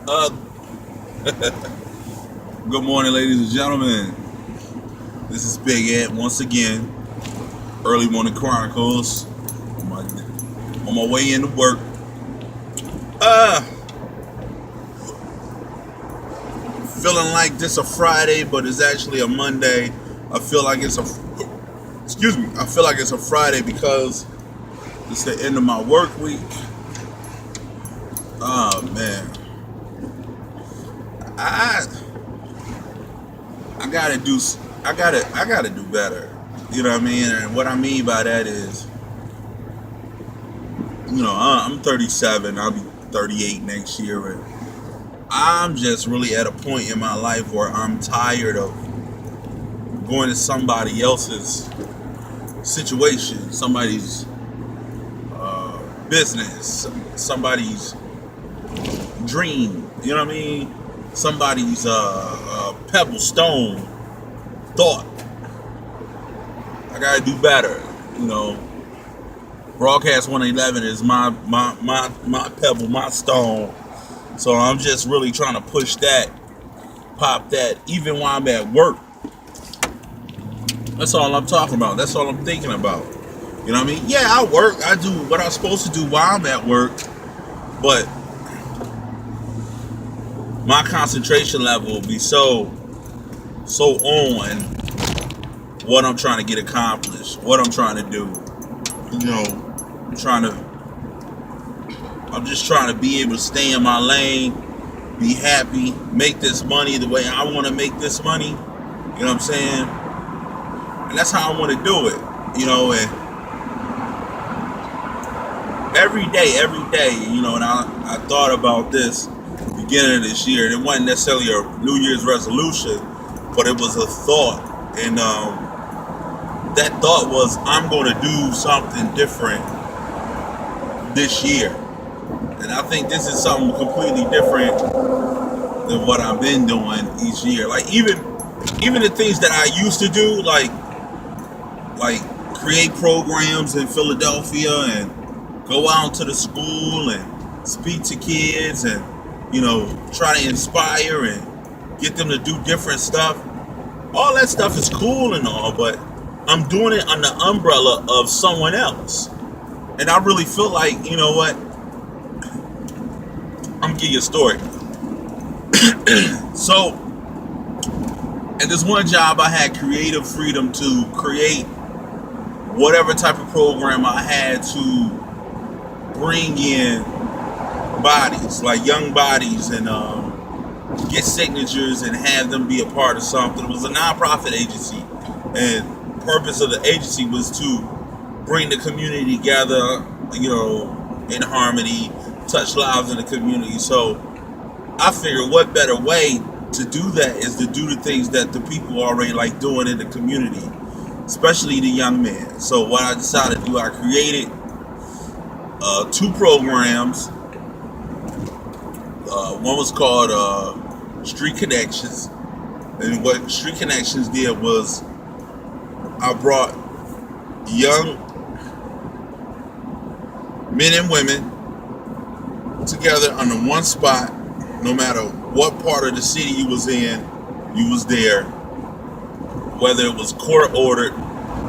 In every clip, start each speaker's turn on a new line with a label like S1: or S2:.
S1: Uh, Good morning, ladies and gentlemen. This is Big Ed once again. Early morning Chronicles. On my way into work. Uh, Feeling like this a Friday, but it's actually a Monday. I feel like it's a excuse me. I feel like it's a Friday because it's the end of my work week. Oh man, I I gotta do I gotta do better. You know what I mean? And what I mean by that is, I'm 37. I'll be 38 next year, and I'm just really at a point in my life where I'm tired of going to somebody else's situation, somebody's business, somebody's dream. You know what I mean? Somebody's pebble stone thought. I gotta do better. You know, broadcast 111 is my pebble, my stone. So I'm just really trying to push that, pop that, even while I'm at work. That's all I'm talking about. That's all I'm thinking about. You know what I mean? Yeah, I work. I do what I'm supposed to do while I'm at work, but my concentration level will be so on what I'm trying to get accomplished, what I'm trying to do. You know, I'm trying to. I'm just trying to be able to stay in my lane, be happy, make this money the way I want to make this money. You know what I'm saying? And that's how I want to do it. You know, and every day, and I thought about this beginning of this year. And it wasn't necessarily a New Year's resolution, but it was a thought. And that thought was, I'm going to do something different this year. And I think this is something completely different than what I've been doing each year. Like even the things that I used to do, like create programs in Philadelphia and go out to the school and speak to kids and try to inspire and get them to do different stuff. All that stuff is cool and all, but I'm doing it under the umbrella of someone else. And I really feel like, you know what? I'm gonna give you a story. So, at this one job, I had creative freedom to create whatever type of program I had to bring in bodies, like young bodies, and get signatures and have them be a part of something. It was a nonprofit agency, and the purpose of the agency was to bring the community together, in harmony, touch lives in the community. So I figured what better way to do that is to do the things that the people already like doing in the community, especially the young men. So what I decided to do, I created two programs. One was called Street Connections, and what Street Connections did was I brought young men and women together under one spot. No matter what part of the city you was in, you was there. Whether it was court ordered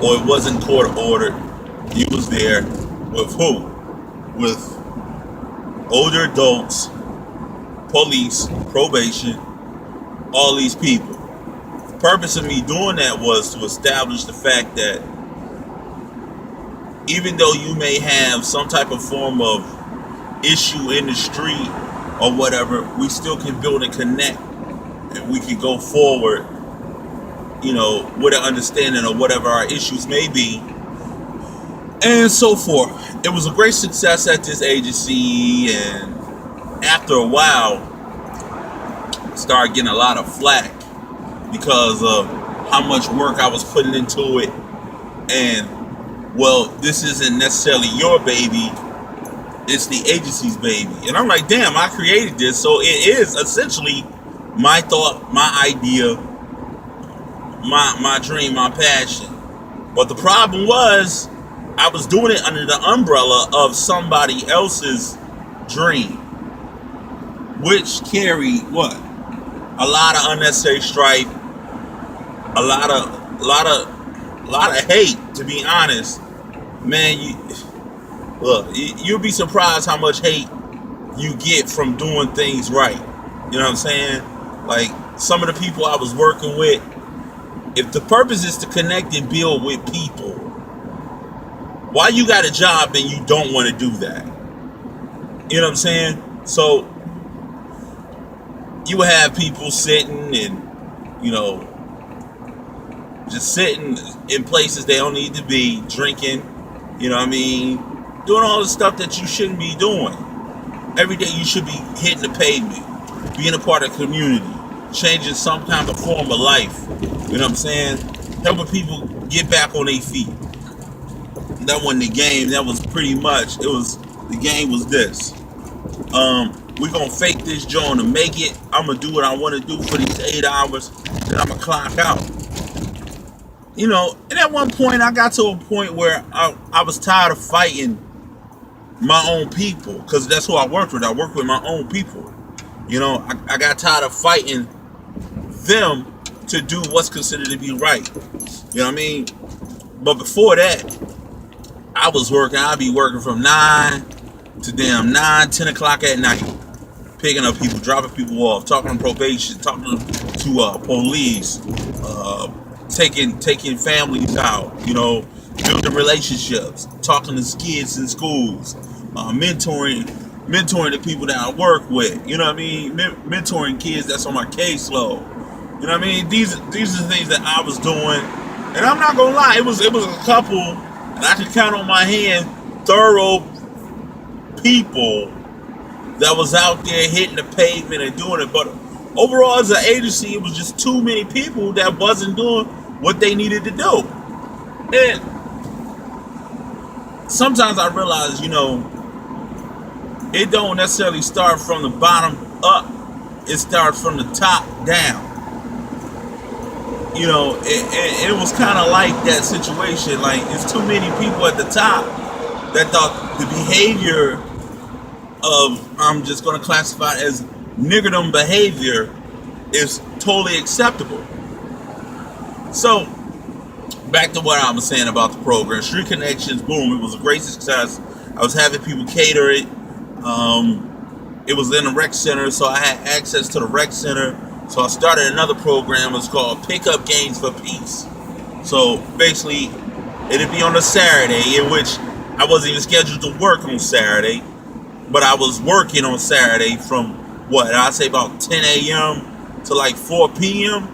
S1: or it wasn't court ordered, you was there. With who? With older adults, police, probation, all these people. The purpose of me doing that was to establish the fact that even though you may have some type of form of issue in the street or whatever, we still can build and connect, and we can go forward, with an understanding of whatever our issues may be, and so forth. It was a great success at this agency, and after a while, I started getting a lot of flack because of how much work I was putting into it, and well, this isn't necessarily your baby, it's the agency's baby. And I'm like, damn, I created this, so it is essentially my thought, my idea, my dream, my passion. But the problem was, I was doing it under the umbrella of somebody else's dream. which carry what? A lot of unnecessary strife, a lot of hate. To be honest, man, you'll be surprised how much hate you get from doing things right. You know what I'm saying? Like some of the people I was working with, if the purpose is to connect and build with people, why you got a job and you don't want to do that? You know what I'm saying? So you have people sitting and, you know, just sitting in places they don't need to be, drinking, you know what I mean? Doing all the stuff that you shouldn't be doing. Every day you should be hitting the pavement, being a part of the community, changing some kind of form of life. You know what I'm saying? Helping people get back on their feet. That wasn't the game. That was pretty much, the game was this. We're gonna fake this joint to make it. I'm gonna do what I want to do for these 8 hours, then I'm gonna clock out. You know, and at one point I got to a point where I was tired of fighting my own people, because that's who I worked with. I worked with my own people. You know, I got tired of fighting them to do what's considered to be right. You know what I mean? But before that, I'd be working from 9 to 10 o'clock at night, picking up people, dropping people off, talking to probation, talking to police, taking families out, you know, building relationships, talking to kids in schools, mentoring the people that I work with, you know what I mean, mentoring kids that's on my caseload, you know what I mean. These are the things that I was doing, and I'm not gonna lie, it was a couple, and I can count on my hand, thorough people that was out there hitting the pavement and doing it. But overall, as an agency, it was just too many people that wasn't doing what they needed to do. And sometimes I realize, you know, it don't necessarily start from the bottom up. It starts from the top down. You know, it was kind of like that situation. Like, it's too many people at the top that thought the behavior of, I'm just going to classify it as niggerdom behavior, is totally acceptable. So, back to what I was saying about the program. Street Connections, boom, it was a great success. I was having people cater it. It was in the rec center, so I had access to the rec center. So I started another program. It's called Pickup Games for Peace. So basically, it'd be on a Saturday, in which I wasn't even scheduled to work on Saturday, but I was working on Saturday from I'd say about 10 a.m. to like 4 p.m.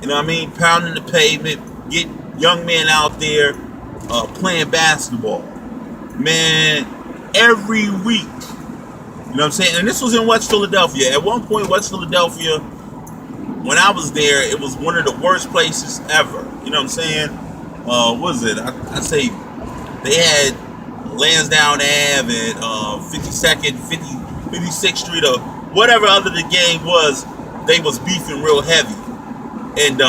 S1: You know what I mean? Pounding the pavement, get young men out there playing basketball. Man, every week. You know what I'm saying? And this was in West Philadelphia. At one point, West Philadelphia, when I was there, it was one of the worst places ever. You know what I'm saying? What was it? I'd say they had Lansdowne Ave and 52nd, 56th Street, or whatever other the game was, they was beefing real heavy. And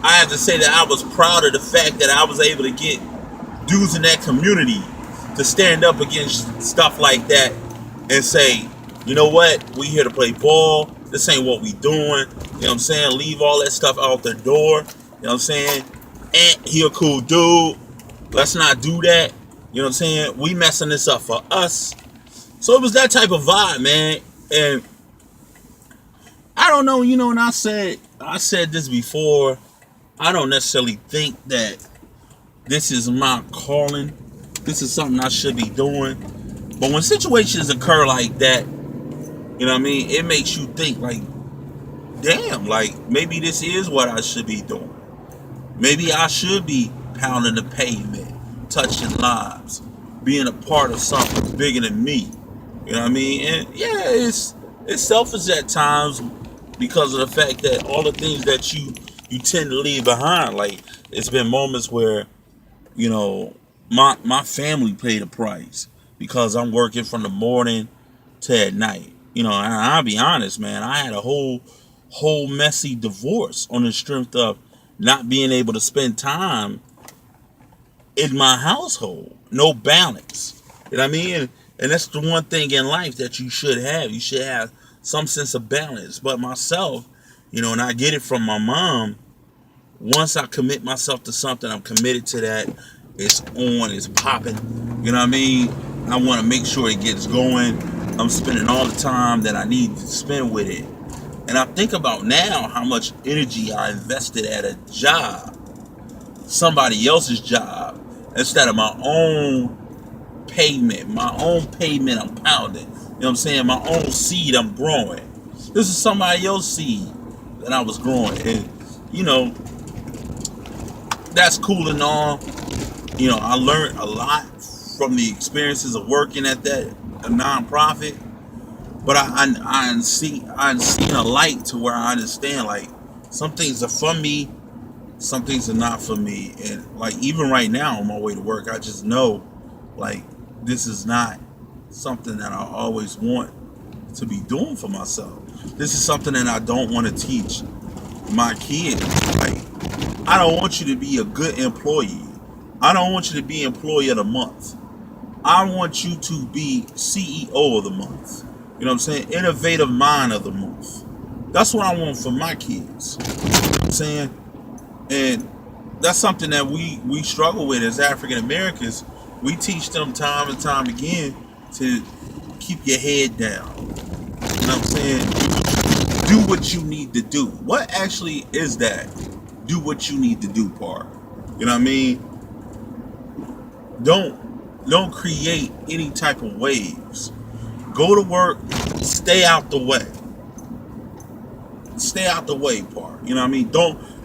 S1: I have to say that I was proud of the fact that I was able to get dudes in that community to stand up against stuff like that and say, you know what, we here to play ball, this ain't what we doing, you know what I'm saying, leave all that stuff out the door, you know what I'm saying, and he a cool dude, let's not do that, you know what I'm saying, we messing this up for us. So it was that type of vibe, man. And I don't know, you know, and I said this before, I don't necessarily think that this is my calling. This is something I should be doing. But when situations occur like that, you know what I mean, it makes you think like, damn, like maybe this is what I should be doing. Maybe I should be pounding the pavement, touching lives, being a part of something bigger than me. You know what I mean? And yeah, it's selfish at times because of the fact that all the things that you tend to leave behind. Like, it's been moments where, you know, my family paid a price because I'm working from the morning to at night. You know, and I'll be honest, man, I had a whole messy divorce on the strength of not being able to spend time in my household. No balance. You know what I mean? And that's the one thing in life that you should have. You should have some sense of balance. But myself, and I get it from my mom. Once I commit myself to something, I'm committed to that. It's on, it's popping. You know what I mean? I want to make sure it gets going. I'm spending all the time that I need to spend with it. And I think about now how much energy I invested at a job, somebody else's job, instead of my own payment. My own payment I'm pounding. You know what I'm saying? My own seed I'm growing. This is somebody else's seed that I was growing. And, you know, that's cool and all. I learned a lot from the experiences of working at that a nonprofit. But I seen a light to where I understand, like, some things are for me, some things are not for me. And like, even right now on my way to work, I just know, like, this is not something that I always want to be doing for myself. This is something that I don't want to teach my kids. Like, I don't want you to be a good employee. I don't want you to be employee of the month. I want you to be CEO of the month. You know what I'm saying? Innovative mind of the month. That's what I want for my kids. You know what I'm saying? And that's something that we struggle with as African Americans. We teach them time and time again to keep your head down. You know what I'm saying? Do what you need to do. What actually is that? Do what you need to do part. You know what I mean? Don't create any type of waves. Go to work, stay out the way. Stay out the way part. You know what I mean?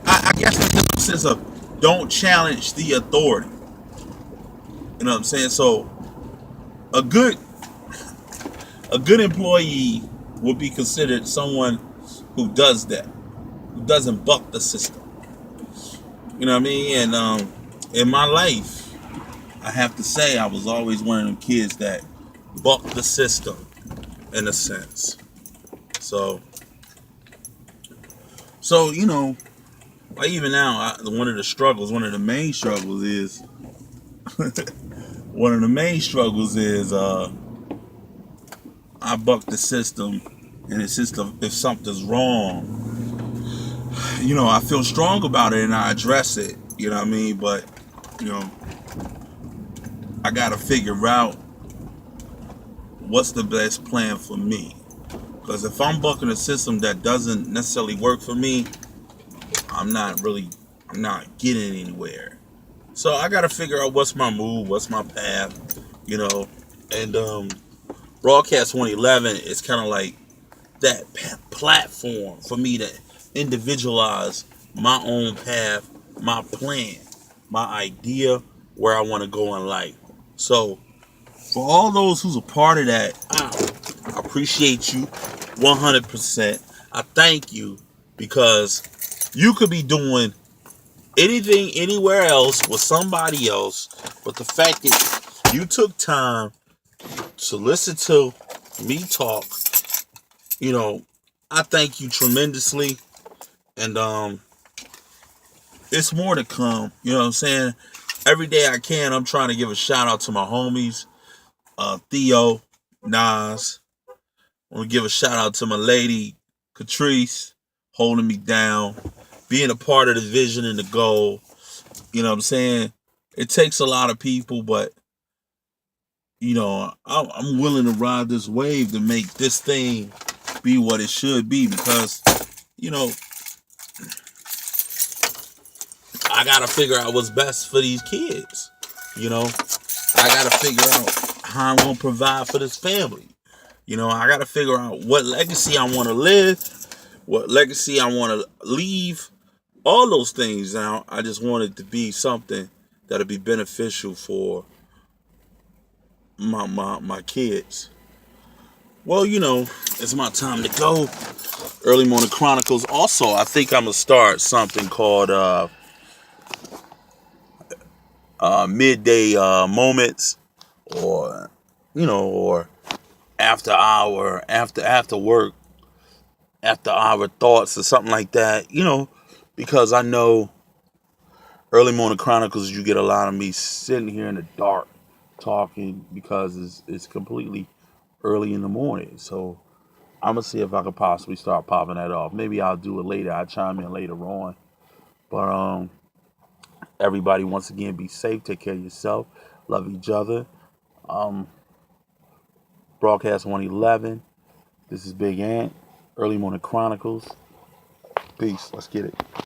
S1: I guess that's the sense of don't challenge the authority. You know what I'm saying? So a good employee will be considered someone who does that, who doesn't buck the system. You know what I mean? And in my life, I have to say I was always one of them kids that bucked the system in a sense. So like even now, one of the main struggles is I buck the system, and it's just if something's wrong, I feel strong about it and I address it. You know what I mean? But you know, I gotta figure out what's the best plan for me. Because if I'm bucking a system that doesn't necessarily work for me, I'm not getting anywhere. So I gotta figure out what's my move, what's my path, and Broadcast 111 is kind of like that platform for me to individualize my own path, my plan, my idea, where I want to go in life. So for all those who's a part of that, I appreciate you 100%. I thank you, because you could be doing anything anywhere else with somebody else, but the fact that you took time to listen to me talk, I thank you tremendously. And it's more to come. You know what I'm saying? Every day I can, I'm trying to give a shout out to my homies, Theo, Nas. I want to give a shout out to my lady, Catrice, holding me down, being a part of the vision and the goal. You know what I'm saying? It takes a lot of people, but I'm willing to ride this wave to make this thing be what it should be, because I gotta figure out what's best for these kids. I gotta figure out how I'm gonna provide for this family. I gotta figure out what legacy I want to live, what legacy I want to leave, all those things. Now, I just want it to be something that'll be beneficial for my kids. Well, it's my time to go. Early Morning Chronicles. Also, I think I'm gonna start something called midday moments, or or after work, after hour thoughts, or something like that. Because I know Early Morning Chronicles, you get a lot of me sitting here in the dark,
S2: talking because it's completely early in the morning. So I'm gonna see if I could possibly start popping that off. Maybe I'll do it later. I'll chime in later on. But everybody, once again, be safe. Take care of yourself. Love each other. Um, Broadcast 111. This is Big Ant. Early Morning Chronicles. Peace. Let's get it.